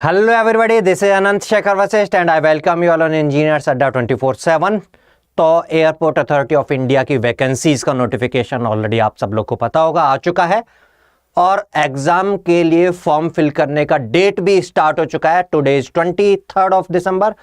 Hello everybody, this is Anant Shekhar Vasisht and I welcome you all on Engineers Adda 24/7। तो airport authority of India की vacancies का notification already आप सब लोग को पता होगा आ चुका है और एग्जाम के लिए फॉर्म फिल करने का डेट भी स्टार्ट हो चुका है। टुडे इज 23 ऑफ दिसंबर,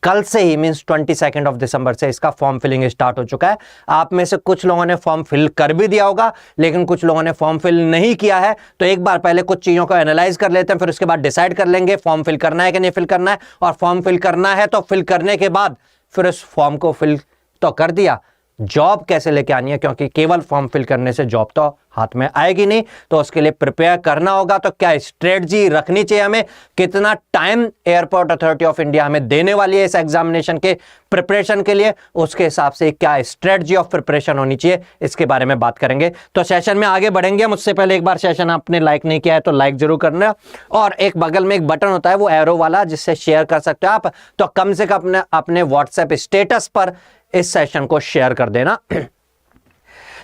कल से ही मींस 22 ऑफ दिसंबर से इसका फॉर्म फिलिंग स्टार्ट हो चुका है। आप में से कुछ लोगों ने फॉर्म फिल कर भी दिया होगा, लेकिन कुछ लोगों ने फॉर्म फिल नहीं किया है। तो एक बार पहले कुछ चीजों को एनालाइज कर लेते हैं, फिर उसके बाद डिसाइड कर लेंगे फॉर्म फिल करना है कि नहीं फिल करना है। और फॉर्म फिल करना है तो फिल करने के बाद फिर उस फॉर्म को फिल तो कर दिया, जॉब कैसे लेके आनी है, क्योंकि केवल फॉर्म फिल करने से जॉब तो हाथ में आएगी नहीं। तो उसके लिए प्रिपेयर करना होगा। तो क्या स्ट्रेटजी रखनी चाहिए हमें, कितना time airport authority of India हमें देने वाली है इस एग्जामिनेशन के प्रिपरेशन के लिए, उसके हिसाब से क्या स्ट्रेटजी ऑफ प्रिपरेशन होनी चाहिए, इसके बारे में बात करेंगे। तो सेशन में आगे बढ़ेंगे। मुझसे पहले एक बार सेशन आपने लाइक नहीं किया है तो लाइक जरूर करना, और एक बगल में एक बटन होता है वो एरो वाला, जिससे शेयर कर सकते हो आप। तो कम से कम अपने व्हाट्सएप स्टेटस पर इस सेशन को शेयर कर देना।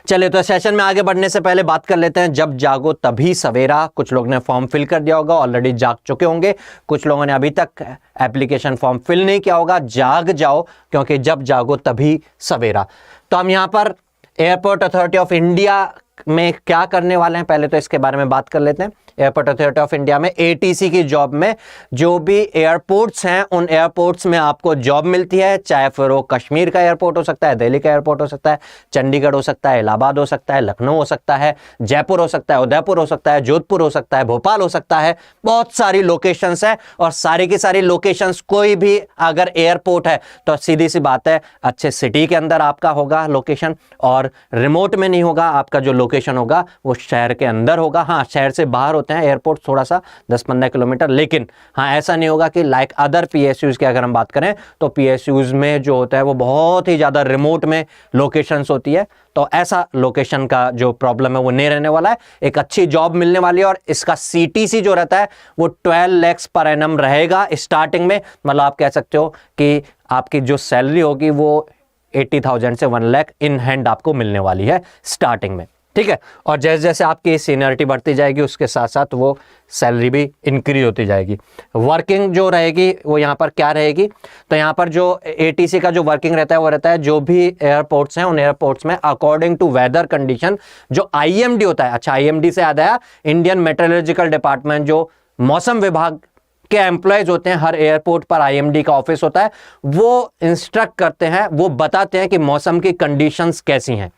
चलिए, तो सेशन में आगे बढ़ने से पहले बात कर लेते हैं जब जागो तभी सवेरा। कुछ लोग ने फॉर्म फिल कर दिया होगा, ऑलरेडी जाग चुके होंगे। कुछ लोगों ने अभी तक एप्लीकेशन फॉर्म फिल नहीं किया होगा। जाग जाओ, क्योंकि जब जागो तभी सवेरा। तो हम यहां पर एयरपोर्ट अथॉरिटी ऑफ इंडिया में क्या करने वाले हैं, पहले तो इसके बारे में बात कर लेते हैं। एयरपोर्ट अथॉरिटी ऑफ इंडिया में एटीसी की जॉब में जो भी एयरपोर्ट्स हैं, उन एयरपोर्ट्स में आपको जॉब मिलती है। चाहे फिर वो कश्मीर का एयरपोर्ट हो सकता है, दिल्ली का एयरपोर्ट हो सकता है, चंडीगढ़ हो सकता है, इलाहाबाद हो सकता है, लखनऊ हो सकता है, जयपुर हो सकता है, उदयपुर हो सकता है, जोधपुर हो सकता है, भोपाल हो सकता है। बहुत सारी लोकेशंस है, और सारी की सारी लोकेशंस, कोई भी अगर एयरपोर्ट है तो सीधी सी बात है अच्छे सिटी के अंदर आपका होगा लोकेशन, और रिमोट में नहीं होगा। आपका जो लोकेशन होगा वो शहर के अंदर होगा। हाँ, शहर से बाहर होते हैं एयरपोर्ट थोड़ा सा 10-15 किलोमीटर, लेकिन हाँ ऐसा नहीं होगा कि लाइक अदर पीएसयूज की अगर हम बात करें तो पीएसयूज में जो होता है वो बहुत ही ज़्यादा रिमोट में लोकेशंस होती है। तो ऐसा लोकेशन का जो प्रॉब्लम है वो नहीं रहने वाला है। एक अच्छी जॉब मिलने वाली है, और इसका सीटीसी जो रहता है वो 12 lakhs पर एनम रहेगा स्टार्टिंग में। मतलब आप कह सकते हो कि आपकी जो सैलरी होगी वो 80,000 से 1 लाख इन हैंड आपको मिलने वाली है स्टार्टिंग में, ठीक है। और जैसे जैसे आपकी सीनियरिटी बढ़ती जाएगी उसके साथ साथ वो सैलरी भी इंक्रीज होती जाएगी। वर्किंग जो रहेगी वो यहाँ पर क्या रहेगी, तो यहाँ पर जो एटीसी का जो वर्किंग रहता है वो रहता है जो भी एयरपोर्ट्स हैं उन एयरपोर्ट्स में अकॉर्डिंग टू वेदर कंडीशन जो आईएमडी होता है। अच्छा, आईएमडी से याद आया, इंडियन मेट्रोलॉजिकल डिपार्टमेंट, जो मौसम विभाग के एम्प्लॉयज होते हैं, हर एयरपोर्ट पर आईएमडी का ऑफिस होता है। वो इंस्ट्रक्ट करते हैं, वो बताते हैं कि मौसम की कंडीशंस कैसी हैं।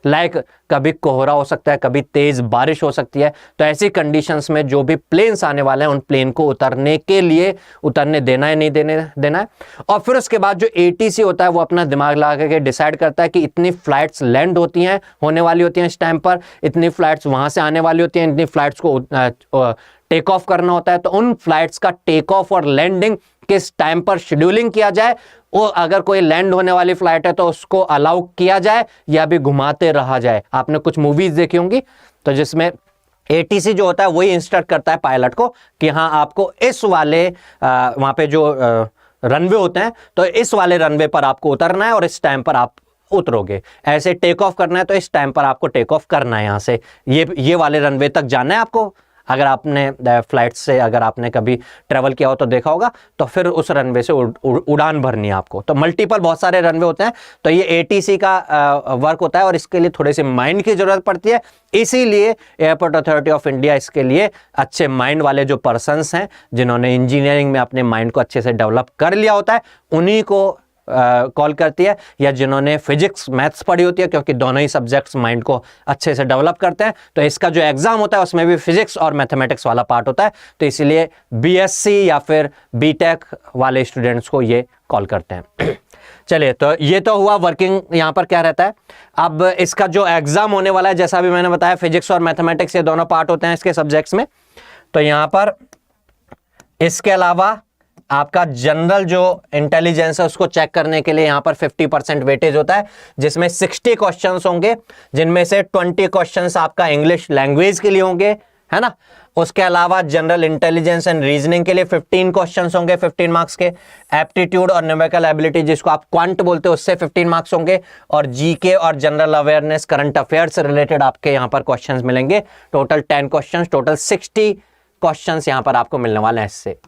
लाइक कभी कोहरा हो सकता है, कभी तेज बारिश हो सकती है। तो ऐसी कंडीशंस में जो भी प्लेन्स आने वाले हैं उन प्लेन को उतरने के लिए उतरने देना है, नहीं देना है। और फिर उसके बाद जो एटीसी होता है वो अपना दिमाग लगा के डिसाइड करता है कि इतनी फ्लाइट्स लैंड होने वाली होती हैं इस टाइम पर, इतनी फ्लाइट्स वहां से आने वाली होती हैं, इतनी फ्लाइट्स को टेक ऑफ करना होता है। तो उन फ्लाइट्स का टेक ऑफ और लैंडिंग किस टाइम पर शेड्यूलिंग किया जाए, वो अगर कोई लैंड होने वाली फ्लाइट है तो उसको अलाउ किया जाए या भी घुमाते रहा जाए। आपने कुछ मूवीज देखी होंगी तो जिसमें एटीसी जो होता है वही इंस्ट्रक्ट करता है पायलट को कि हाँ आपको इस वाले वहां पे जो रनवे होते हैं तो इस वाले रनवे पर आपको उतरना है और इस टाइम पर आप उतरोगे। ऐसे टेक ऑफ करना है तो इस टाइम पर आपको टेक ऑफ करना है, यहाँ से ये वाले रनवे तक जाना है आपको। अगर आपने फ्लाइट से अगर आपने कभी ट्रैवल किया हो तो देखा होगा, तो फिर उस रनवे से उड़ान भरनी है आपको। तो मल्टीपल बहुत सारे रनवे होते हैं, तो ये एटीसी का वर्क होता है और इसके लिए थोड़े से माइंड की जरूरत पड़ती है। इसीलिए एयरपोर्ट अथॉरिटी ऑफ इंडिया इसके लिए अच्छे माइंड वाले जो पर्सन्स हैं, जिन्होंने इंजीनियरिंग में अपने माइंड को अच्छे से डेवलप कर लिया होता है, उन्हीं को कॉल करती है, या जिन्होंने फिजिक्स मैथ्स पढ़ी होती है, क्योंकि दोनों ही सब्जेक्ट्स माइंड को अच्छे से डेवलप करते हैं। तो इसका जो एग्जाम होता है उसमें भी फिजिक्स और मैथमेटिक्स वाला पार्ट होता है। तो इसीलिए बीएससी या फिर बीटेक वाले स्टूडेंट्स को ये कॉल करते हैं। चलिए, तो ये तो हुआ वर्किंग यहाँ पर क्या रहता है। अब इसका जो एग्जाम होने वाला है, जैसा भी मैंने बताया, फिजिक्स और मैथमेटिक्स ये दोनों पार्ट होते हैं इसके सब्जेक्ट्स में। तो यहाँ पर इसके अलावा आपका जनरल जो इंटेलिजेंस है उसको चेक करने के लिए यहाँ पर 50% वेटेज होता है, जिसमें 60 क्वेश्चंस होंगे, जिनमें से 20 क्वेश्चंस आपका इंग्लिश लैंग्वेज के लिए होंगे, है ना। उसके अलावा जनरल इंटेलिजेंस एंड रीजनिंग के लिए 15 क्वेश्चंस होंगे 15 मार्क्स के। एप्टीट्यूड और न्यूमेरिकल एबिलिटी, जिसको आप क्वांट बोलते हो, उससे 15 मार्क्स होंगे। और जीके और जनरल अवेयरनेस, करंट अफेयर्स से रिलेटेड आपके यहाँ पर क्वेश्चंस मिलेंगे। टोटल 10 क्वेश्चंस, टोटल 60 क्वेश्चंस यहां पर आपको मिलने वाले हैं इससे।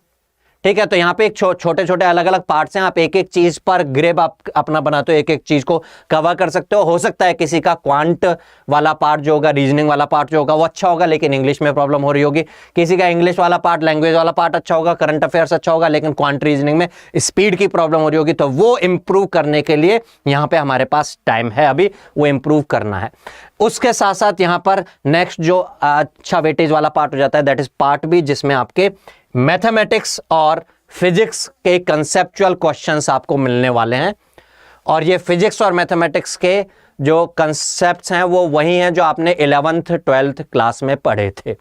ठीक है, तो यहाँ पे एक छोटे छोटे अलग अलग पार्ट्स हैं, आप एक एक चीज पर ग्रेप आप अपना बनाते हो, एक एक चीज को कवर कर सकते हो सकता है किसी का क्वांट वाला पार्ट जो होगा, रीजनिंग वाला पार्ट जो होगा वो अच्छा होगा लेकिन इंग्लिश में प्रॉब्लम हो रही होगी, किसी का इंग्लिश वाला पार्ट, लैंग्वेज वाला पार्ट अच्छा होगा, करंट अफेयर्स अच्छा होगा लेकिन क्वांट रीजनिंग में स्पीड की प्रॉब्लम हो रही होगी। तो वो इंप्रूव करने के लिए यहाँ पे हमारे पास टाइम है, अभी वो इंप्रूव करना है। उसके साथ साथ यहाँ पर नेक्स्ट जो अच्छा वेटेज वाला पार्ट हो जाता है दैट इज पार्ट बी, जिसमें आपके मैथमेटिक्स और फिजिक्स के कंसेप्चुअल क्वेश्चंस आपको मिलने वाले हैं। और ये फिजिक्स और मैथमेटिक्स के जो कंसेप्ट्स हैं वो वही हैं जो आपने 11th 12th क्लास में पढ़े थे,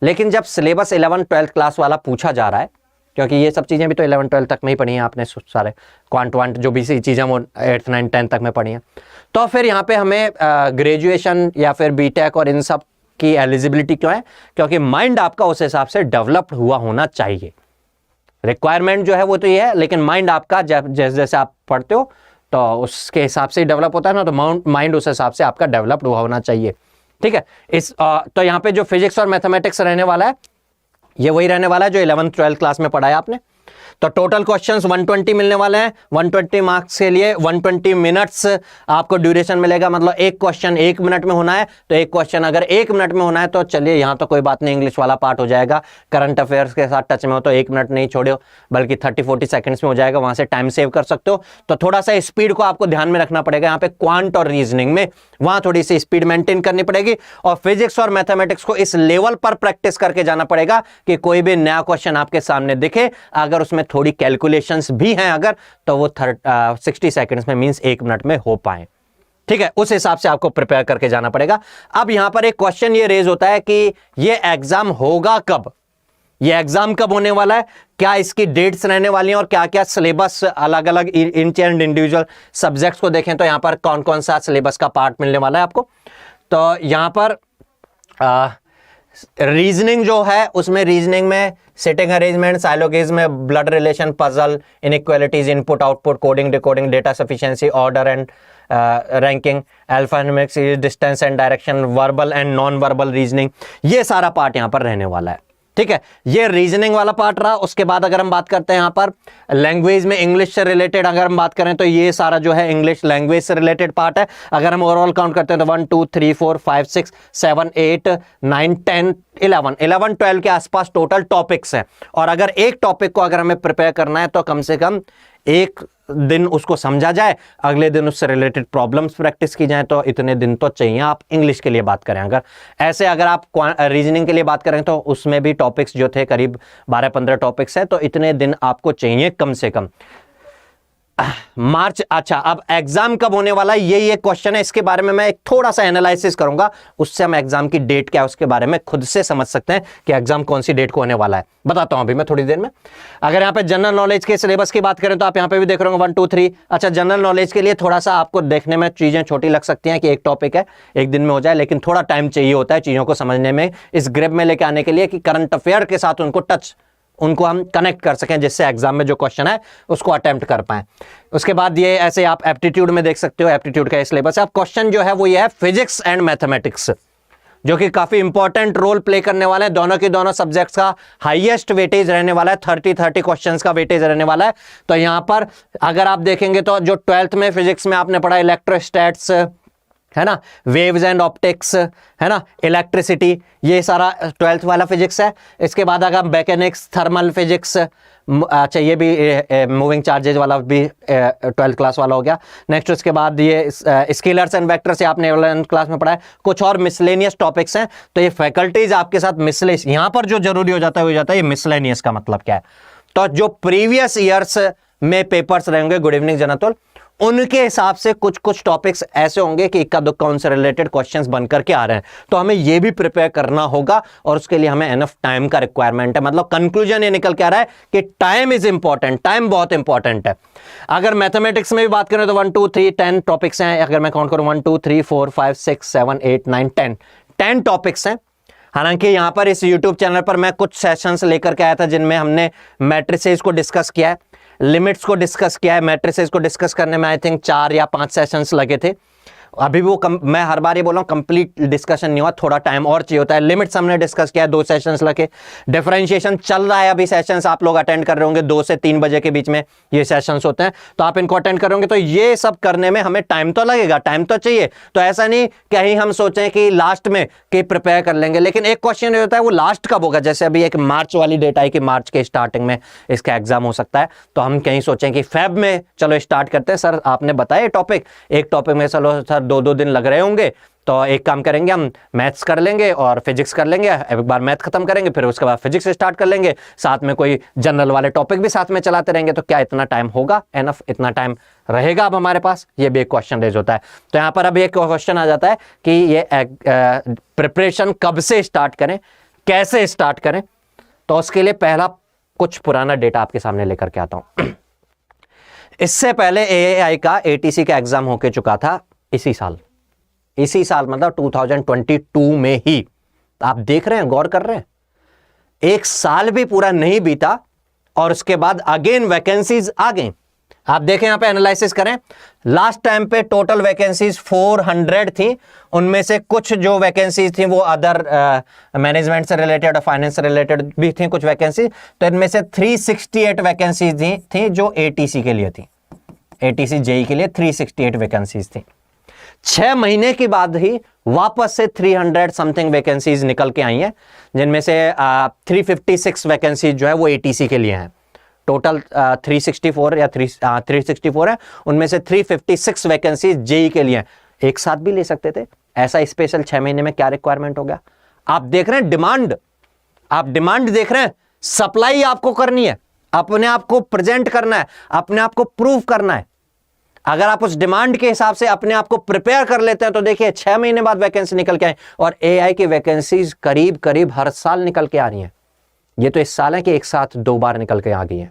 लेकिन जब सिलेबस 11th 12th क्लास वाला पूछा जा रहा है, क्योंकि ये सब चीज़ें भी तो 11th 12th तक में ही पढ़ी हैं आपने, सारे क्वांट वांट जो भी चीज़ें वो 8th 9th 10th तक में पढ़ी हैं, तो फिर यहाँ पे हमें ग्रेजुएशन या फिर बीटेक और इन सब की एलिजिबिलिटी क्यों है, क्योंकि माइंड आपका उस हिसाब से डेवलप्ड हुआ होना चाहिए। रिक्वायरमेंट जो है वो तो ये है, लेकिन माइंड आपका जैसे जैसे आप पढ़ते हो तो उसके हिसाब से डेवलप होता है ना, तो माइंड उस हिसाब से आपका डेवलप्ड हुआ होना चाहिए। ठीक है, तो यहाँ पे जो फिजिक्स और मैथमेटिक्स रहने वाला है ये वही रहने वाला है जो 11th 12th क्लास में पढ़ा है आपने। तो टोटल क्वेश्चंस 120 मिलने वाले हैं, 120 मार्क्स के लिए 120 मिनट्स आपको ड्यूरेशन मिलेगा, मतलब एक क्वेश्चन 1 मिनट में होना है, तो एक क्वेश्चन अगर 1 मिनट में होना है तो चलिए यहाँ तो कोई बात नहीं, इंग्लिश वाला पार्ट हो जाएगा, करंट अफेयर्स के साथ टच में हो तो 1 मिनट नहीं छोड़ो बल्कि 30-40 सेकंड्स में हो जाएगा, वहां से टाइम सेव कर सकते हो। तो थोड़ा सा स्पीड को आपको ध्यान में रखना पड़ेगा यहाँ पे क्वांट और रीजनिंग में, वहां थोड़ी सी स्पीड मेंटेन करनी पड़ेगी और फिजिक्स और मैथमेटिक्स को इस लेवल पर प्रैक्टिस करके जाना पड़ेगा कि कोई भी नया क्वेश्चन आपके सामने दिखे, अगर उसमें थोड़ी कैलकुलेशंस भी हैं अगर, तो वो 60 सेकंड्स में मींस 1 मिनट में हो पाए। ठीक है, उस हिसाब से आपको प्रिपेयर करके जाना पड़ेगा। अब यहां पर एक क्वेश्चन ये रेज होता है कि ये एग्जाम होगा कब, ये एग्जाम कब होने वाला है, क्या इसकी डेट्स रहने वाली हैं और क्या क्या सिलेबस, अलग अलग इंडिविजुअल सब्जेक्ट्स को देखें तो यहां पर कौन कौन सा सिलेबस का पार्ट मिलने वाला है आपको। तो यहां पर रीजनिंग जो है उसमें रीजनिंग में seating arrangement, syllogism, blood relation, puzzle, inequalities, input output, coding decoding, data sufficiency, order and ranking, alphanumerics, distance and direction, verbal and non verbal reasoning, ये सारा पार्ट यहां पर रहने वाला है। ठीक है, ये रीजनिंग वाला पार्ट रहा। उसके बाद अगर हम बात करते हैं यहाँ पर लैंग्वेज में, इंग्लिश से रिलेटेड अगर हम बात करें तो ये सारा जो है इंग्लिश लैंग्वेज से रिलेटेड पार्ट है। अगर हम ओवरऑल काउंट करते हैं तो 1 2 3 4 5 6 7 8 9 10 11 12 के आसपास टोटल टॉपिक्स हैं, और अगर एक टॉपिक को अगर हमें प्रिपेयर करना है तो कम से कम एक दिन उसको समझा जाए, अगले दिन उससे रिलेटेड प्रॉब्लम्स प्रैक्टिस की जाए, तो इतने दिन तो चाहिए। आप इंग्लिश के लिए बात करें अगर ऐसे, अगर आप रीजनिंग के लिए बात करें तो उसमें भी टॉपिक्स जो थे करीब 12-15 टॉपिक्स हैं, तो इतने दिन आपको चाहिए कम से कम। मार्च, अच्छा अब एग्जाम कब होने वाला है ये क्वेश्चन है, इसके बारे में मैं एक थोड़ा सा एनालिसिस करूंगा, उससे हम एग्जाम की डेट क्या है उसके बारे में खुद से समझ सकते हैं कि एग्जाम कौन सी डेट को होने वाला है। बताता हूं अभी मैं थोड़ी देर में। अगर यहां पे जनरल नॉलेज के सिलेबस की बात करें तो आप यहां पे भी देख रहे होंगे 1 2 3। अच्छा, जनरल नॉलेज के लिए थोड़ा सा आपको देखने में चीजें छोटी लग सकती हैं कि एक टॉपिक है एक दिन में हो जाए, लेकिन थोड़ा टाइम चाहिए होता है चीजों को समझने में, इस ग्रिप में लेके आने के लिए कि करंट अफेयर के साथ उनको हम कनेक्ट कर सकें, जिससे एग्जाम में जो क्वेश्चन है उसको अटेम्प्ट कर पाएं। उसके बाद ये ऐसे आप एप्टीट्यूड में देख सकते हो, एप्टीट्यूड का सिलेबस है। अब क्वेश्चन जो है वो ये है फिजिक्स एंड मैथमेटिक्स, जो कि काफी इंपॉर्टेंट रोल प्ले करने वाले हैं। दोनों के दोनों सब्जेक्ट्स का हाईएस्ट वेटेज रहने वाला है, 30 क्वेश्चंस का वेटेज रहने वाला है। तो यहां पर अगर आप देखेंगे तो जो 12th में फिजिक्स में आपने पढ़ा इलेक्ट्रोस्टैट्स है ना, वेव्स एंड ऑप्टिक्स है ना, इलेक्ट्रिसिटी, ये सारा 12th वाला फिजिक्स है। इसके बाद अगर मैकेनिक्स, थर्मल फिजिक्स, अच्छा ये भी मूविंग चार्जेस वाला भी 12th क्लास वाला हो गया। नेक्स्ट उसके बाद ये स्केलर्स एंड वेक्टर्स से आपने 11th क्लास में पढ़ा है। कुछ और मिसलेनियस टॉपिक्स हैं, तो ये फैकल्टीज आपके साथ मिसलेनियस, यहाँ पर जो जरूरी हो जाता है ये मिसलेनियस का मतलब क्या है, तो जो प्रीवियस ईयर्स में पेपर्स रहेंगे, गुड इवनिंग जनतुल, उनके हिसाब से कुछ कुछ टॉपिक्स ऐसे होंगे कि इक्का दुक्का उनसे रिलेटेड क्वेश्चंस बन करके आ रहे हैं, तो हमें ये भी प्रिपेयर करना होगा और उसके लिए हमें एनफ टाइम का रिक्वायरमेंट है। मतलब कंक्लूजन ये निकल के आ रहा है कि टाइम इज इंपॉर्टेंट, टाइम बहुत इंपॉर्टेंट है। अगर मैथमेटिक्स में भी बात करें तो 1 2 3 10 टॉपिक्स हैं, अगर मैं काउंट करूं 1 2 3 4 5 6 7 8 9 10 टॉपिक्स हैं। हालांकि यहां पर इस YouTube चैनल पर मैं कुछ सेशंस लेकर के आया था जिनमें हमने मैट्रिसेस को डिस्कस किया है, लिमिट्स को डिस्कस किया है। मैट्रिसेस को डिस्कस करने में आई थिंक 4 या 5 सेशंस लगे थे। अभी वो मैं हर बार ये बोल रहा हूँ कंप्लीट डिस्कशन नहीं हुआ, थोड़ा टाइम और चाहिए होता है। लिमिट्स हमने डिस्कस किया, 2 सेशंस लगे। डिफरेंशिएशन चल रहा है अभी, सेशंस आप लोग अटेंड कर रहे होंगे, 2 से 3 बजे के बीच में ये सेशंस होते हैं, तो आप इनको अटेंड कर रहे होंगे। तो ये सब करने में हमें टाइम तो लगेगा, टाइम तो चाहिए। तो ऐसा नहीं कहीं हम सोचें कि लास्ट में कि प्रिपेयर कर लेंगे, लेकिन एक क्वेश्चन ये होता है वो लास्ट कब होगा। जैसे अभी एक मार्च वाली डेट आई कि मार्च के स्टार्टिंग में इसका एग्जाम हो सकता है, तो हम कहीं सोचें कि फेब में चलो स्टार्ट करते हैं। सर आपने बताया टॉपिक, एक टॉपिक में चलो सर 2-2 दिन लग रहे होंगे, तो एक काम करेंगे हम मैथ्स कर लेंगे और फिजिक्स कर लेंगे, एक बार मैथ खत्म करेंगे फिर उसके बाद फिजिक्स स्टार्ट कर लेंगे, साथ में कोई जनरल वाले टॉपिक भी साथ में चलाते रहेंगे। तो क्या इतना टाइम होगा एनफ, इतना टाइम रहेगा अब हमारे पास? ये भी एक क्वेश्चन रेज होता है। तो यहां पर अब एक क्वेश्चन आ जाता है कि ये प्रिपरेशन कब से स्टार्ट करें, कैसे स्टार्ट करें। तो उसके लिए पहला कुछ पुराना डेटा आपके सामने लेकर के आता हूं। इससे पहले एएआई का एटीसी का एग्जाम होके चुका था इसी साल मतलब 2022 में ही। आप देख रहे हैं, गौर कर रहे हैं, एक साल भी पूरा नहीं बीता और उसके बाद अगेन वैकेंसीज आ गई। आप देखें यहां पे एनालिसिस करें, लास्ट टाइम पे टोटल वैकेंसीज 400 थी, उनमें से कुछ जो वैकेंसीज थी वो अदर मैनेजमेंट से रिलेटेड और फाइनेंस से रिलेटेड भी थी कुछ वैकेंसी। तो इनमें से 368 वैकेंसीज थी जो एटीसी के लिए थी, एटीसी जेई के लिए 368 वैकेंसीज थी। 6 महीने के बाद ही वापस से 300 समथिंग वैकेंसीज निकल के आई हैं, जिनमें से 356 वैकेंसीज जो है वो एटीसी के लिए हैं। टोटल 364 या 364 है, उनमें से 356 वैकेंसीज जेई के लिए हैं। एक साथ भी ले सकते थे, ऐसा स्पेशल 6 महीने में क्या रिक्वायरमेंट हो गया? आप देख रहे हैं डिमांड, आप डिमांड देख रहे हैं, सप्लाई आपको करनी है, अपने आप को प्रेजेंट करना है, अपने आप को प्रूव करना है। अगर आप उस डिमांड के हिसाब से अपने आप को प्रिपेयर कर लेते हैं तो देखिए 6 महीने बाद वैकेंसी निकल के आए और एआई की वैकेंसीज करीब करीब हर साल निकल के आ रही हैं। ये तो इस साल है कि एक साथ 2 बार निकल के आ गई है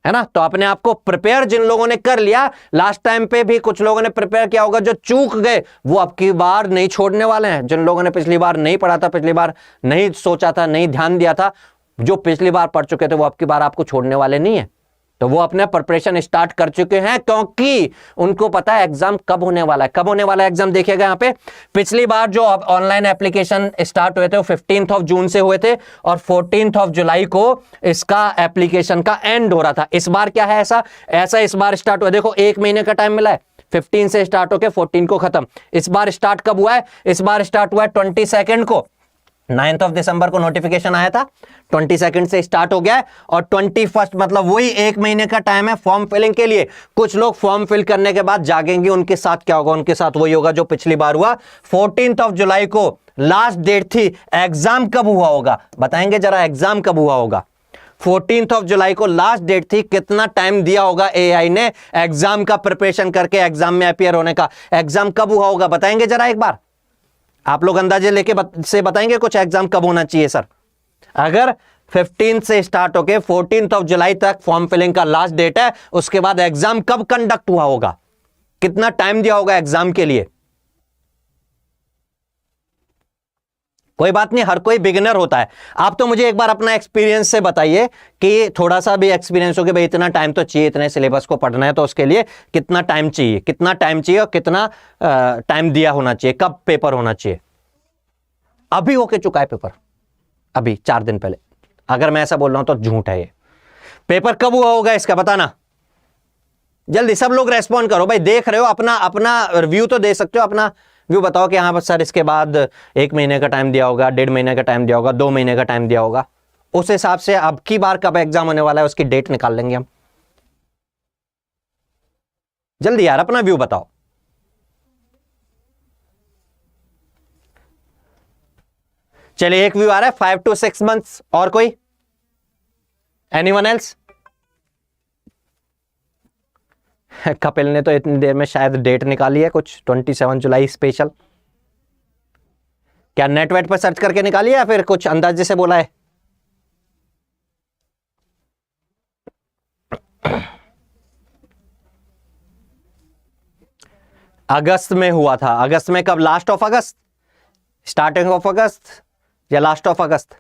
ना। तो अपने आप को प्रिपेयर जिन लोगों ने कर लिया, लास्ट टाइम पे भी कुछ लोगों ने प्रिपेयर किया होगा, जो चूक गए वो अब की बार नहीं छोड़ने वाले हैं। जिन लोगों ने पिछली बार नहीं पढ़ा था, पिछली बार नहीं सोचा था, नहीं ध्यान दिया था, जो पिछली बार पढ़ चुके थे वो अब की बार आपको छोड़ने वाले नहीं है। तो वो अपने प्रिपरेशन स्टार्ट कर चुके हैं, क्योंकि उनको पता है एग्जाम कब होने वाला है। कब होने वाला है एग्जाम देखिएगा यहाँ पे। पिछली बार जो ऑनलाइन एप्लीकेशन स्टार्ट हुए थे वो 15 जून से हुए थे और 14 जुलाई को इसका एप्लीकेशन का एंड हो रहा था। इस बार क्या है, ऐसा इस बार स्टार्ट हुआ, देखो 1 महीने का टाइम मिला है, 15 से स्टार्ट होकर 14 को खत्म। इस बार स्टार्ट कब हुआ है? इस बार स्टार्ट हुआ है 22 को, 9 दिसंबर को नोटिफिकेशन आया था, 22 से स्टार्ट हो गया है और 21 मतलब वही 1 महीने का टाइम है फॉर्म फिलिंग के लिए। कुछ लोग फॉर्म फिल करने के बाद जागेंगे, उनके साथ क्या होगा? उनके साथ वही होगा जो पिछली बार हुआ। 14 जुलाई को लास्ट डेट थी। एग्जाम कब हुआ होगा बताएंगे जरा, एग्जाम कब हुआ होगा? 14 जुलाई को लास्ट डेट थी। कितना टाइम दिया होगा एआई ने एग्जाम का प्रिपरेशन करके एग्जाम में अपियर होने का? एग्जाम कब हुआ होगा बताएंगे जरा एक बार, आप लोग अंदाजे लेके से बताएंगे कुछ, एग्जाम कब होना चाहिए सर? अगर 15 से स्टार्ट होके 14 जुलाई तक फॉर्म फिलिंग का लास्ट डेट है, उसके बाद एग्जाम कब कंडक्ट हुआ होगा? कितना टाइम दिया होगा एग्जाम के लिए? कोई बात नहीं, हर कोई बिगिनर होता है। आप तो मुझे एक बार अपना एक्सपीरियंस से बताइए कि थोड़ा सा भी एक्सपीरियंस हो कि भाई इतना टाइम तो चाहिए, इतने सिलेबस को पढ़ना है, तो उसके लिए कितना टाइम चाहिए, कितना टाइम चाहिए और कितना टाइम दिया होना चाहिए, कब पेपर होना चाहिए? अभी होके चुका है पेपर, अभी 4 दिन पहले। अगर मैं ऐसा बोल रहा हूं तो झूठ है ये। पेपर कब हुआ होगा इसका बताना जल्दी, सब लोग रेस्पॉन्ड करो भाई। देख रहे हो, अपना रिव्यू तो दे सकते हो, अपना व्यू बताओ कि हाँ बस सर इसके बाद 1 महीने का टाइम दिया होगा, 1.5 महीने का टाइम दिया होगा, 2 महीने का टाइम दिया होगा। उस हिसाब से अब की बार कब एग्जाम होने वाला है उसकी डेट निकाल लेंगे हम। जल्दी यार अपना व्यू बताओ। चलिए एक व्यू आ रहा है 5 to 6 months। और कोई? Anyone else? कपिल ने तो इतनी देर में शायद डेट निकाली है कुछ, 27 जुलाई स्पेशल। क्या नेट वेट पर सर्च करके निकाली है या फिर कुछ अंदाजे से बोला है? अगस्त में हुआ था। अगस्त में कब? Last of August, starting of अगस्त या लास्ट ऑफ अगस्त?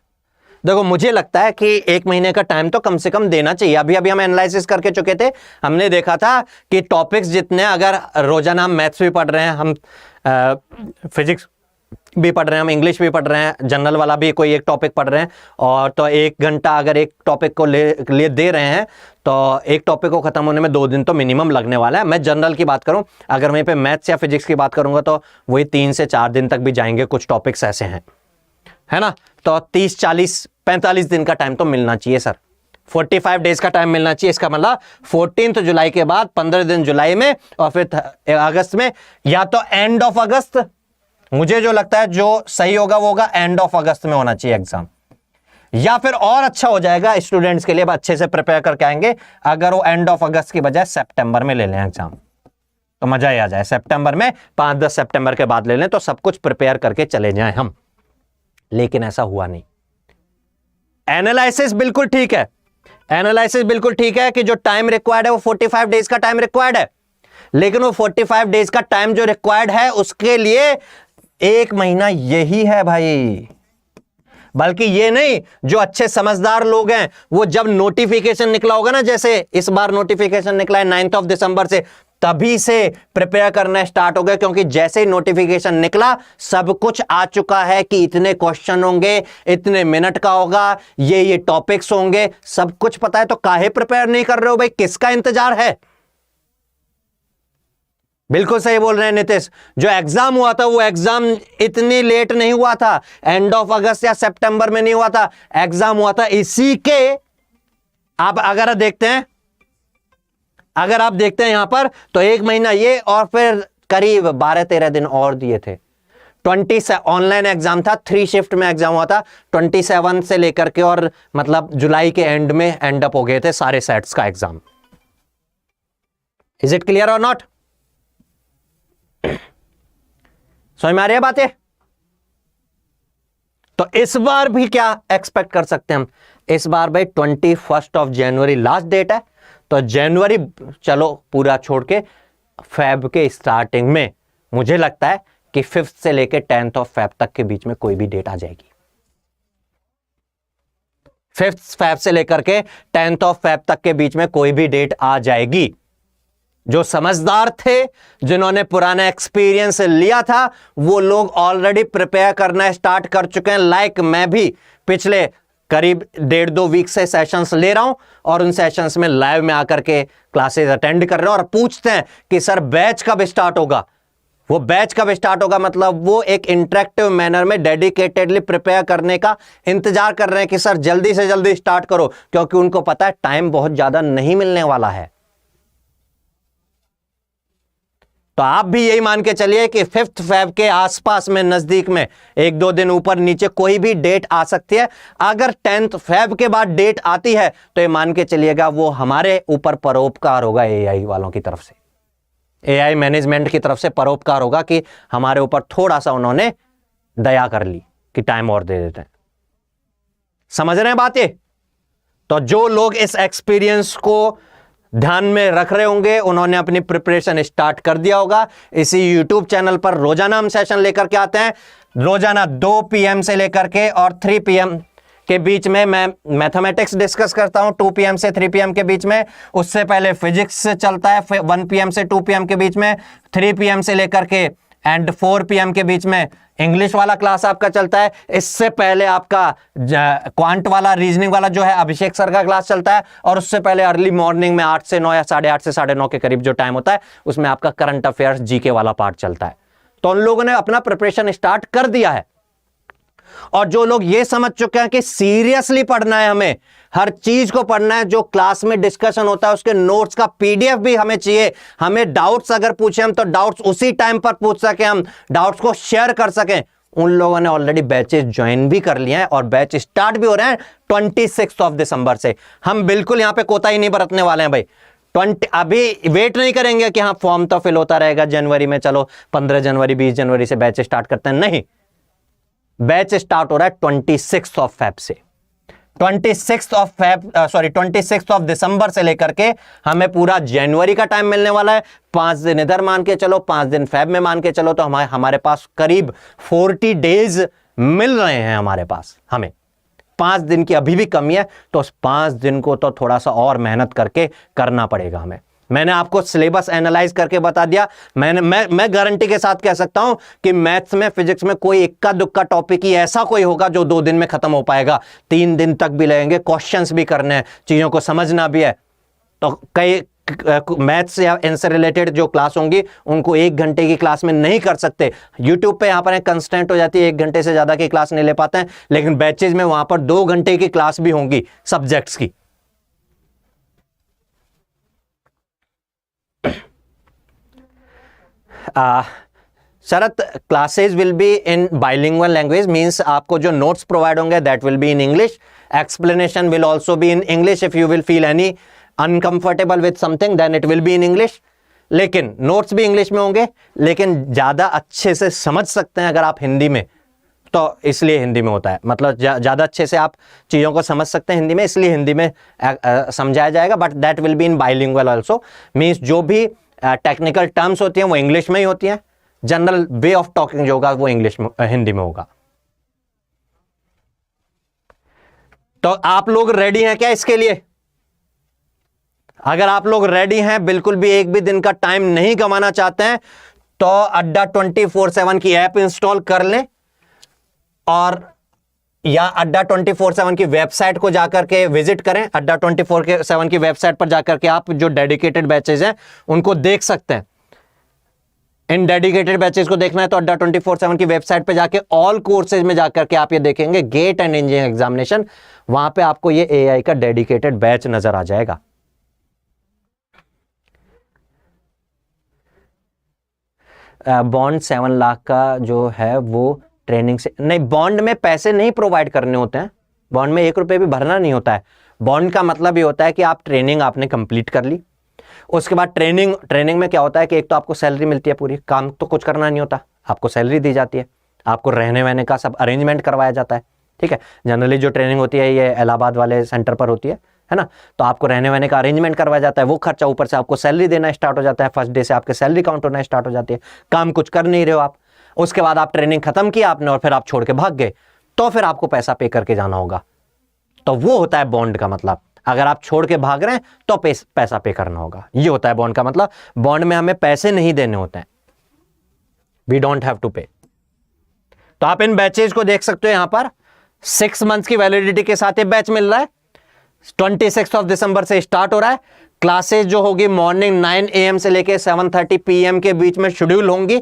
देखो मुझे लगता है कि 1 महीने का टाइम तो कम से कम देना चाहिए। अभी अभी हम एनालिसिस करके चुके थे, हमने देखा था कि टॉपिक्स जितने, अगर रोजाना हम मैथ्स भी पढ़ रहे हैं, हम फिजिक्स भी पढ़ रहे हैं, हम इंग्लिश भी पढ़ रहे हैं, जनरल वाला भी कोई एक टॉपिक पढ़ रहे हैं, और तो 1 घंटा अगर एक टॉपिक को ले दे रहे हैं तो एक टॉपिक को खत्म होने में 2 दिन तो मिनिमम लगने वाला है। मैं जनरल की बात करूं, अगर वहीं पे मैथ्स या फिजिक्स की बात करूंगा तो वही 3 से 4 दिन तक भी जाएंगे, कुछ टॉपिक्स ऐसे हैं, है ना। तो 30, 40, 45 दिन का टाइम तो मिलना चाहिए सर, 45 डेज का टाइम मिलना चाहिए। इसका मतलब 14 जुलाई के बाद 15 दिन जुलाई में और फिर अगस्त में, या तो एंड ऑफ अगस्त, मुझे जो लगता है जो सही होगा वो होगा एंड ऑफ अगस्त में होना चाहिए एग्जाम, या फिर और अच्छा हो जाएगा स्टूडेंट्स के लिए, अच्छे से प्रिपेयर करके आएंगे अगर वो एंड ऑफ अगस्त की बजाय सितंबर में ले लें एग्जाम, तो मजा ही आ जाए। सितंबर में 5-10 सितंबर के बाद ले लें तो सब कुछ प्रिपेयर करके चले जाएं हम, लेकिन ऐसा हुआ नहीं। एनालिसिस बिल्कुल ठीक है, एनालिसिस बिल्कुल ठीक है कि जो टाइम रिक्वायर्ड है वो 45 डेज का टाइम रिक्वायर्ड है, लेकिन वो 45 डेज का टाइम जो रिक्वायर्ड है उसके लिए 1 महीना यही है भाई। बल्कि ये नहीं, जो अच्छे समझदार लोग हैं वो जब नोटिफिकेशन निकला होगा ना, जैसे इस बार नोटिफिकेशन निकला है 9 दिसंबर से, तभी से प्रिपेयर करना स्टार्ट हो गया, क्योंकि जैसे ही नोटिफिकेशन निकला सब कुछ आ चुका है कि इतने क्वेश्चन होंगे, इतने मिनट का होगा, ये टॉपिक्स होंगे, सब कुछ पता है। तो काहे प्रिपेयर नहीं कर रहे हो भाई, किसका इंतजार है? बिल्कुल सही बोल रहे हैं नितिश, जो एग्जाम हुआ था वो एग्जाम इतनी लेट नहीं हुआ था, एंड ऑफ अगस्त या सितंबर में नहीं हुआ था, एग्जाम हुआ था इसी के, आप अगर देखते हैं, अगर आप देखते हैं यहां पर तो 1 महीना ये और फिर करीब 12-13 दिन और दिए थे। 20 ऑनलाइन एग्जाम था, 3 शिफ्ट में एग्जाम हुआ था, 27 से लेकर के और मतलब जुलाई के एंड में एंड अप हो गए थे सारे सेट्स का एग्जाम। इज इट क्लियर और नॉट? समझ में आ रही है बातें? तो इस बार भी क्या एक्सपेक्ट कर सकते हैं हम? इस बार भाई 21 जनवरी लास्ट डेट है, तो जनवरी चलो पूरा छोड़ के फेब के स्टार्टिंग में मुझे लगता है कि 5 से लेके 10 फेब तक के बीच में कोई भी डेट आ जाएगी। 5 फेब से लेकर के 10 फेब तक के बीच में कोई भी डेट आ जाएगी। जो समझदार थे, जिन्होंने पुराना एक्सपीरियंस लिया था, वो लोग ऑलरेडी प्रिपेयर करना स्टार्ट कर चुके हैं। लाइक मैं भी पिछले करीब 1.5-2 वीक से सेशंस ले रहा हूं और उन सेशंस में लाइव में आकर के क्लासेस अटेंड कर रहे हैं और पूछते हैं कि सर बैच कब स्टार्ट होगा। वो बैच कब स्टार्ट होगा मतलब वो एक इंटरेक्टिव मैनर में डेडिकेटेडली प्रिपेयर करने का इंतजार कर रहे हैं कि सर जल्दी से जल्दी स्टार्ट करो, क्योंकि उनको पता है टाइम बहुत ज्यादा नहीं मिलने वाला है। तो आप भी यही मान के चलिए कि 5 फेब के आसपास में, नजदीक में, 1-2 दिन ऊपर नीचे कोई भी डेट आ सकती है। अगर 10 फेब के बाद डेट आती है तो ये मान के चलिएगा वो हमारे ऊपर परोपकार होगा, एआई वालों की तरफ से, एआई मैनेजमेंट की तरफ से परोपकार होगा कि हमारे ऊपर थोड़ा सा उन्होंने दया कर ली कि टाइम और दे देते हैं। समझ रहे हैं बात ये? तो जो लोग इस एक्सपीरियंस को ध्यान में रख रहे होंगे उन्होंने अपनी प्रिपरेशन स्टार्ट कर दिया होगा। इसी YouTube चैनल पर रोजाना हम सेशन लेकर के आते हैं। रोजाना 2 PM से लेकर के और 3 PM के बीच में मैं मैथमेटिक्स डिस्कस करता हूं, 2 PM से 3 PM के बीच में। उससे पहले फिजिक्स चलता है 1 PM से 2 PM के बीच में, 3 PM से लेकर के एंड 4 PM के बीच में इंग्लिश वाला क्लास आपका चलता है। इससे पहले आपका क्वांट वाला, रीजनिंग वाला जो है अभिषेक सर का क्लास चलता है, और उससे पहले अर्ली मॉर्निंग में 8 से 9 या 8:30 से 9:30 के करीब जो टाइम होता है उसमें आपका करंट अफेयर्स जीके वाला पार्ट चलता है। तो उन लोगों ने अपना प्रिपरेशन स्टार्ट कर दिया है। और जो लोग ये समझ चुके हैं कि सीरियसली पढ़ना है, हमें हर चीज को पढ़ना है, जो क्लास में डिस्कशन होता है उसके नोट्स का PDF भी हमें चाहिए, हमें डाउट्स अगर पूछे हम तो डाउट्स उसी टाइम पर पूछ सके, हम डाउट्स को शेयर कर सकें, उन लोगों ने ऑलरेडी बैचेस ज्वाइन भी कर लिए हैं और बैच स्टार्ट भी हो रहे हैं 26 दिसंबर से। हम बिल्कुल यहां पे कोताही नहीं बरतने वाले हैं भाई। अभी वेट नहीं करेंगे कि हाँ फॉर्म तो फिल होता रहेगा जनवरी में, चलो 15 जनवरी 20 जनवरी से बैच स्टार्ट करते हैं, नहीं। बैच स्टार्ट हो रहा है 26 फेब से। 26 दिसंबर से लेकर के हमें पूरा जनवरी का टाइम मिलने वाला है। 5 दिन इधर मान के चलो, 5 दिन फेब में मान के चलो, तो हमारे पास करीब 40 डेज मिल रहे हैं हमारे पास हमें 5 दिन की अभी भी कमी है, तो उस 5 दिन को तो थोड़ा सा और मेहनत करके करना पड़ेगा हमें। मैंने आपको सिलेबस एनालाइज करके बता दिया। मैं गारंटी के साथ कह सकता हूं कि मैथ्स में, फिजिक्स में कोई इक्का दुक्का टॉपिक ही ऐसा कोई होगा जो 2 दिन में खत्म हो पाएगा। 3 दिन तक भी लगेंगे, क्वेश्चंस भी करने हैं, चीजों को समझना भी है। तो कई मैथ्स या इनसे रिलेटेड जो क्लास होंगी उनको 1 घंटे की क्लास में नहीं कर सकते। यूट्यूब पे यहां पर कंस्टेंट हो जाती है, 1 घंटे से ज्यादा की क्लास नहीं ले पाते हैं, लेकिन बैचेज में वहां पर 2 घंटे की क्लास भी होंगी सब्जेक्ट्स की। Sharat, classes will be in bilingual language, means आपको जो नोट्स प्रोवाइड होंगे that will be in English, explanation will also be in English. If you will feel any uncomfortable with something then it will be in English, लेकिन notes भी English में होंगे, लेकिन ज्यादा अच्छे से समझ सकते हैं अगर आप हिंदी में, तो इसलिए हिंदी में होता है। मतलब ज्यादा अच्छे से आप चीजों को समझ सकते हैं हिंदी में, इसलिए हिंदी में समझाया जाएगा। But that will be in bilingual also, means जो भी टेक्निकल टर्म्स होती हैं वो इंग्लिश में ही होती हैं, जनरल वे ऑफ टॉकिंग जो होगा वो इंग्लिश में, हिंदी में होगा। तो आप लोग रेडी हैं क्या इसके लिए? अगर आप लोग रेडी हैं, बिल्कुल भी एक भी दिन का टाइम नहीं गंवाना चाहते हैं, तो अड्डा 24/7 की ऐप इंस्टॉल कर लें, और या अड्डा 24/7 की वेबसाइट को जाकर के विजिट करें। अड्डा 24/7 की वेबसाइट पर जाकर के आप जो डेडिकेटेड बैचेज हैं उनको देख सकते हैं। इन डेडिकेटेड बैचेज को देखना है तो अड्डा 24/7 की वेबसाइट पे जाके ऑल कोर्सेज में जाकर के आप ये देखेंगे गेट एंड इंजीनियरिंग एग्जामिनेशन, वहां पे आपको ये एआई का डेडिकेटेड बैच नजर आ जाएगा। बॉन्ड 7 लाख का जो है वो ट्रेनिंग से नहीं, बॉन्ड में पैसे नहीं प्रोवाइड करने होते हैं, बॉन्ड में 1 रुपए भी भरना नहीं होता है। बॉन्ड का मतलब ये होता है कि आप ट्रेनिंग आपने कंप्लीट कर ली, उसके बाद ट्रेनिंग में क्या होता है कि एक तो आपको सैलरी मिलती है, पूरी काम तो कुछ करना नहीं होता, आपको सैलरी दी जाती है, आपको रहने वहने का सब अरेंजमेंट करवाया जाता है। ठीक है, जनरली जो ट्रेनिंग होती है ये इलाहाबाद वाले सेंटर पर होती है ना, तो आपको रहने वहने का अरेंजमेंट करवाया जाता है, वो खर्चा, ऊपर से आपको सैलरी देना स्टार्ट हो जाता है, फर्स्ट डे से आपके सैलरी काउंट होना स्टार्ट हो जाती है, काम कुछ कर नहीं रहे हो आप। उसके बाद आप ट्रेनिंग खत्म किया आपने और फिर आप छोड़ के भाग गए, तो फिर आपको पैसा पे करके जाना होगा, तो वो होता है बॉन्ड का मतलब। अगर आप छोड़ के भाग रहे हैं तो पैसा पे करना होगा, ये होता है बॉन्ड का मतलब। बॉन्ड में हमें पैसे नहीं देने होते हैं, वी डोंट हैव टू पे। तो आप इन बैचेज को देख सकते हो, यहां पर 6 मंथ्स की वैलिडिटी के साथ ये बैच मिल रहा है। 26 दिसंबर से स्टार्ट हो रहा है। क्लासेज जो होगी मॉर्निंग 9 AM से लेके 7:30 PM के बीच में शेड्यूल होंगी।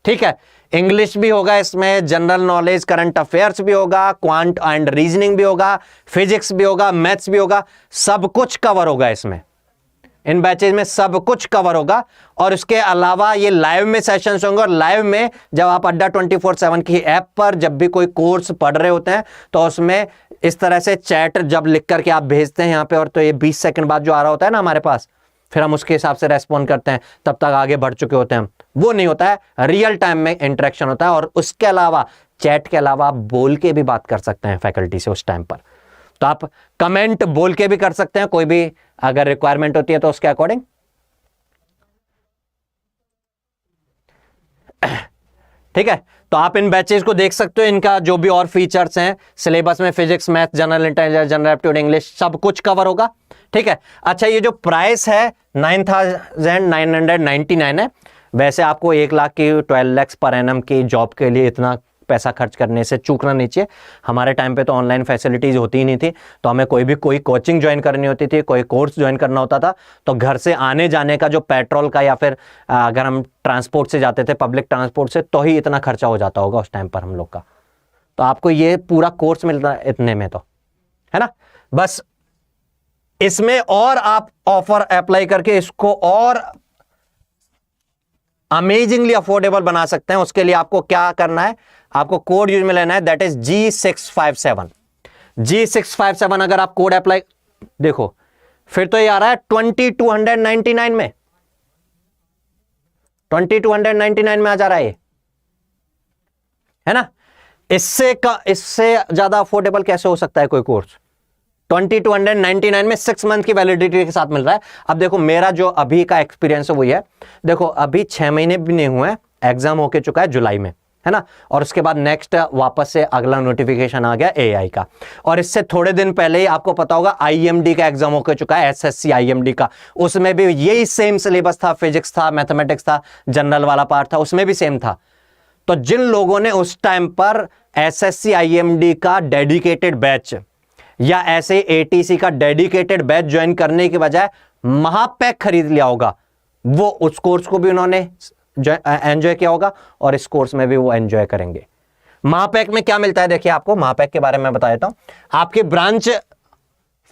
ठीक है, इंग्लिश भी होगा इसमें, जनरल नॉलेज, करंट अफेयर्स भी होगा, क्वांट एंड रीजनिंग भी होगा, फिजिक्स भी होगा, मैथ्स भी होगा, सब कुछ कवर होगा इसमें। इन बैचेज में सब कुछ कवर होगा। और इसके अलावा ये लाइव में सेशंस होंगे, और लाइव में जब आप अड्डा 24/7 की ऐप पर जब भी कोई कोर्स पढ़ रहे होते हैं तो उसमें इस तरह से चैट जब लिख करके आप भेजते हैं यहाँ पे, और तो ये 20 सेकंड बाद जो आ रहा होता है ना हमारे पास, फिर हम उसके हिसाब से रेस्पॉन्ड करते हैं, तब तक आगे बढ़ चुके होते हैं हम। वो नहीं होता है, रियल टाइम में इंटरेक्शन होता है। और उसके अलावा चैट के अलावा आप बोल के भी बात कर सकते हैं फैकल्टी से उस टाइम पर। तो आप कमेंट बोल के भी कर सकते हैं, कोई भी अगर रिक्वायरमेंट होती है तो उसके अकॉर्डिंग। ठीक है, तो आप इन बैचेज को देख सकते हो, इनका जो भी और फीचर्स हैं सिलेबस में, physics, math, general intelligence, general aptitude, English, सब कुछ कवर होगा। ठीक है, अच्छा ये जो प्राइस है 9,999 है। वैसे आपको 1 लाख की 12 लाख पर एनम की जॉब के लिए इतना पैसा खर्च करने से चूकना नहीं चाहिए। हमारे टाइम पे तो ऑनलाइन फैसिलिटीज होती ही नहीं थी, तो हमें कोई कोचिंग ज्वाइन करनी होती थी, कोई कोर्स ज्वाइन करना होता था, तो घर से आने जाने का जो पेट्रोल का, या फिर अगर हम ट्रांसपोर्ट से जाते थे, पब्लिक ट्रांसपोर्ट से, तो ही इतना खर्चा हो जाता होगा उस टाइम पर हम लोग का। तो आपको ये पूरा कोर्स मिलता है इतने में, तो है ना। बस इसमें और आप ऑफर अप्लाई करके इसको और अमेजिंगली अफोर्डेबल बना सकते हैं। उसके लिए आपको क्या करना है, आपको कोड यूज में लेना है, दैट इज G657। G657 अगर आप कोड अप्लाई, देखो फिर तो ये आ रहा है 2299 में, 2299 में आ जा रहा है ये, है ना। इससे ज्यादा अफोर्डेबल कैसे हो सकता है कोई कोर्स? 2299 में 6 मंथ की वैलिडिटी के साथ मिल रहा है। अब देखो मेरा जो अभी का एक्सपीरियंस है वो ये है, देखो अभी 6 महीने भी नहीं हुए, एग्जाम होके चुका है जुलाई में, है ना। और उसके बाद नेक्स्ट वापस से अगला नोटिफिकेशन आ गया एआई का। और इससे थोड़े दिन पहले ही आपको पता होगा आईएमडी का एग्जाम हो चुका है, एसएससी आईएमडी का, उसमें भी यही सेम सिलेबस था, फिजिक्स था, मैथमेटिक्स था, जनरल वाला पार्ट था, उसमें भी सेम था। तो जिन लोगों ने उस टाइम पर एसएससी आईएमडी का डेडिकेटेड बैच या ऐसे एटीसी का डेडिकेटेड बैच ज्वाइन करने के बजाय महापैक खरीद लिया होगा, वो उस कोर्स को भी उन्होंने एंजॉय किया होगा और इस कोर्स में भी वो एंजॉय करेंगे। महापैक में क्या मिलता है, देखिए आपको महापैक के बारे में बता देता हूं। आपकी branch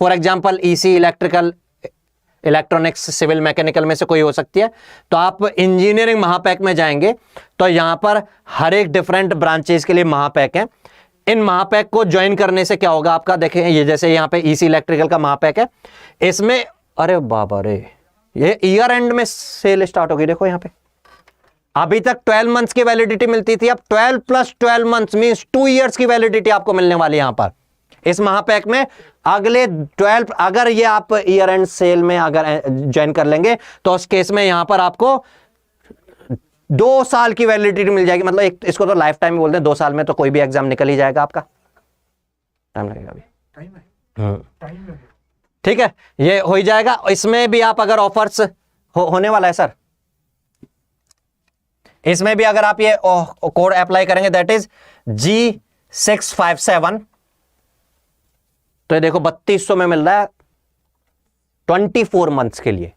for example EC, electrical, electronics, civil, mechanical में से कोई हो सकती है। तो आप इंजीनियरिंग महापैक में जाएंगे तो यहां पर हर एक डिफरेंट ब्रांचेस के लिए महापैक है। इन महापैक को ज्वाइन करने से क्या होगा आपका, देखें ये जैसे यहां पे ईसी इलेक्ट्रिकल का महापैक है, इसमें अरे बाबा रे, ये ईयर एंड में सेल स्टार्ट हो गई। देखो यहां पे अभी तक 12 मंथ्स की वैलिडिटी मिलती थी, अब 12 + 12 मंथ्स मींस 2 इयर्स की वैलिडिटी आपको मिलने वाली है यहां पर इस महापैक में। अगले 12, अगर ये आप ईयर एंड सेल में अगर ज्वाइन कर लेंगे तो उस केस में यहां पर आपको 2 साल की वैलिडिटी मिल जाएगी। मतलब एक इसको तो लाइफ टाइम बोलते हैं, 2 साल में तो कोई भी एग्जाम निकल ही जाएगा आपका। टाइम लगेगा अभी, टाइम है। ठीक है, ये हो ही जाएगा। इसमें भी आप अगर ऑफर्स होने वाला है सर, इसमें भी अगर आप ये कोड अप्लाई करेंगे दैट इज G657, तो ये देखो 3200 में मिल रहा है 24 मंथ्स के लिए।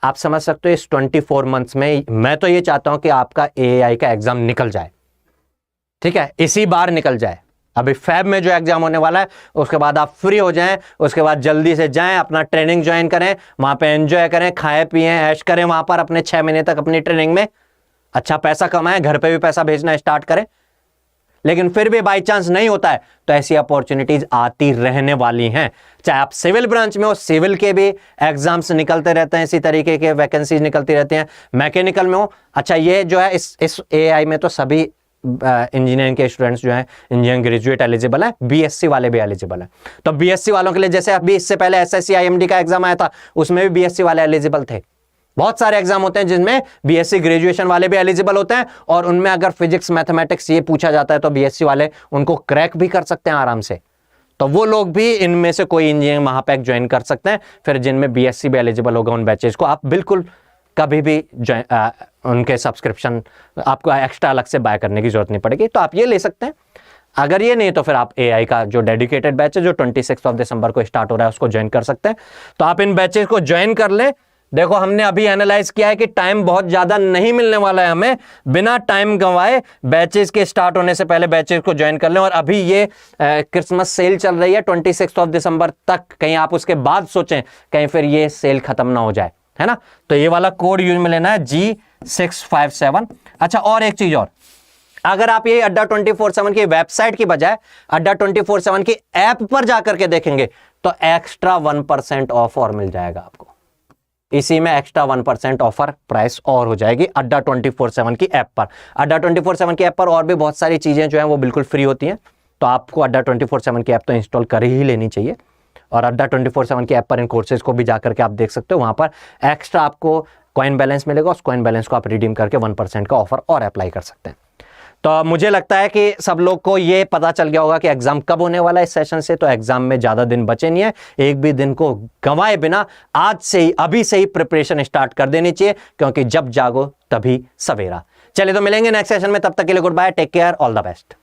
आप समझ सकते हो इस 24 मंथ्स में मैं तो ये चाहता हूं कि आपका एआई का एग्जाम निकल जाए, ठीक है, इसी बार निकल जाए। अभी फैब में जो एग्जाम होने वाला है उसके बाद आप फ्री हो जाएं, उसके बाद जल्दी से जाएं, अपना ट्रेनिंग ज्वाइन करें, वहां पे एंजॉय करें, खाएं पिएं, ऐश करें वहां पर अपने 6 महीने तक अपनी ट्रेनिंग में, अच्छा पैसा कमाएं, घर पे भी पैसा भेजना स्टार्ट करें। लेकिन फिर भी बाई चांस नहीं होता है तो ऐसी अपॉर्चुनिटीज आती रहने वाली हैं। चाहे आप सिविल ब्रांच में हो, सिविल के भी एग्जाम्स निकलते रहते हैं, इसी तरीके के वैकेंसीज निकलती रहती हैं। मैकेनिकल में हो, अच्छा ये जो है इस एआई में तो सभी इंजीनियरिंग के स्टूडेंट्स जो हैं, इंजीनियरिंग ग्रेजुएट एलिजिबल है, बीएससी वाले भी एलिजिबल है। तो बीएससी वालों के लिए जैसे अभी इससे पहले एसएससी आईएमडी का एग्जाम आया था, उसमें भी बीएससी वाले एलिजिबल थे। बहुत सारे एग्जाम होते हैं जिनमें बीएससी ग्रेजुएशन वाले भी एलिजिबल होते हैं, और उनमें अगर फिजिक्स, मैथमेटिक्स ये पूछा जाता है तो बीएससी वाले उनको क्रैक भी कर सकते हैं आराम से। तो वो लोग भी इनमें से कोई इंजीनियरिंग महापैक ज्वाइन कर सकते हैं। फिर जिनमें बीएससी भी एलिजिबल होगा उन बैचेस को आप बिल्कुल कभी भी उनके सब्सक्रिप्शन आपको एक्स्ट्रा अलग से बाय करने की जरूरत नहीं पड़ेगी, तो आप ये ले सकते हैं। अगर ये नहीं तो फिर आप एआई का जो डेडिकेटेड बैच है जो 26 दिसंबर को स्टार्ट हो रहा है उसको ज्वाइन कर सकते हैं। तो आप इन बैचेस को ज्वाइन कर लें। देखो हमने अभी एनालाइज किया है कि टाइम बहुत ज्यादा नहीं मिलने वाला है, हमें बिना टाइम गंवाए बैचेस के स्टार्ट होने से पहले बैचेस को ज्वाइन कर लें। और अभी ये क्रिसमस सेल चल रही है 26 दिसंबर तक, कहीं आप उसके बाद सोचें कहीं फिर ये सेल खत्म ना हो जाए, है ना। तो ये वाला कोड यूज में लेना है G657। अच्छा, और एक चीज और, अगर आप ये अड्डा 24/7 की वेबसाइट की बजाय अड्डा 24/7 की ऐप पर जाकर के देखेंगे तो एक्स्ट्रा 1% ऑफ और मिल जाएगा आपको। इसी में एक्स्ट्रा 1% ऑफर प्राइस और हो जाएगी अड्डा 24/7 की ऐप पर। अड्डा 24/7 की ऐप पर और भी बहुत सारी चीजें जो हैं वो बिल्कुल फ्री होती हैं, तो आपको अड्डा 24/7 की ऐप तो इंस्टॉल कर ही लेनी चाहिए। और अड्डा 24/7 की ऐप पर इन कोर्सेज को भी जाकर के आप देख सकते हो, वहां पर एक्स्ट्रा आपको कॉइन बैलेंस मिलेगा, उस कॉइन बैलेंस को आप रिडीम करके 1% का ऑफर और अप्लाई कर सकते हैं। तो मुझे लगता है कि सब लोग को ये पता चल गया होगा कि एग्जाम कब होने वाला है इस सेशन से। तो एग्जाम में ज्यादा दिन बचे नहीं है, एक भी दिन को गंवाए बिना आज से ही, अभी से ही प्रिपरेशन स्टार्ट कर देनी चाहिए, क्योंकि जब जागो तभी सवेरा। चलिए तो मिलेंगे नेक्स्ट सेशन में, तब तक के लिए good bye, take care, all the best.